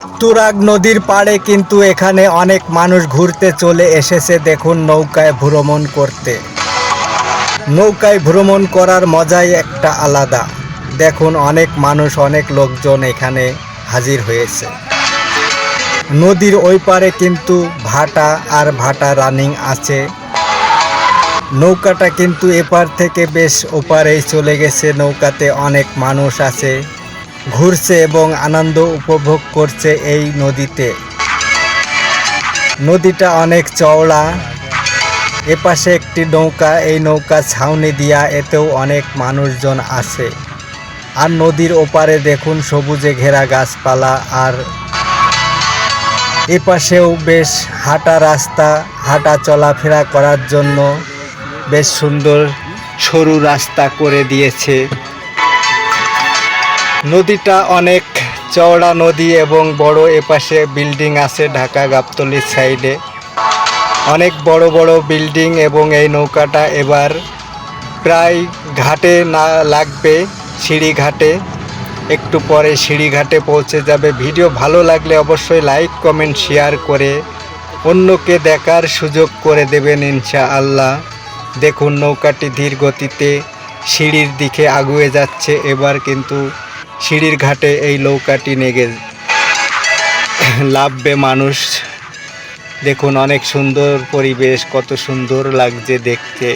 তুরাগ নদীর পাড়ে কিন্তু এখানে অনেক মানুষ ঘুরতে চলে এসেছে। দেখুন, নৌকায় ভ্রমণ করতে। নৌকায় ভ্রমণ করার মজাই একটা আলাদা। দেখুন, অনেক মানুষ, অনেক লোকজন এখানে হাজির হয়েছে। নদীর ওই পারে কিন্তু ভাটা আর ভাটা রানিং আছে। নৌকাটা কিন্তু এপার থেকে বেশ ওপারেই চলে গেছে। নৌকাতে অনেক মানুষ আছে, ঘুরছে এবং আনন্দ উপভোগ করছে এই নদীতে। নদীটা অনেক চওড়া। এপাশে একটি নৌকা, এই নৌকা ছাউনি দিয়া, এতেও অনেক মানুষজন আছে। আর নদীর ওপারে দেখুন সবুজে ঘেরা গাছপালা, আর এপাশেও বেশ হাঁটা রাস্তা, হাঁটা চলাফেরা করার জন্য বেশ সুন্দর সরু রাস্তা করে দিয়েছে। নদীটা অনেক চওড়া নদী এবং বড়। এপাশে বিল্ডিং আছে ঢাকা গাবতলীর সাইডে, অনেক বড় বড় বিল্ডিং। এবং এই নৌকাটা এবার প্রায় ঘাটে না লাগবে, সিঁড়িঘাটে। একটু পরে সিঁড়িঘাটে পৌঁছে যাবে। ভিডিও ভালো লাগলে অবশ্যই লাইক কমেন্ট শেয়ার করে অন্যকে দেখার সুযোগ করে দেবেন ইনশাআল্লাহ। দেখুন, নৌকাটি ধীর গতিতে সিঁড়ির দিকে আগুয়ে যাচ্ছে। এবার কিন্তু সিঁড়ির ঘাটে এই নৌকাটি নেগে লাভবে মানুষ। দেখুন, অনেক সুন্দর পরিবেশ, কত সুন্দর লাগছে দেখতে।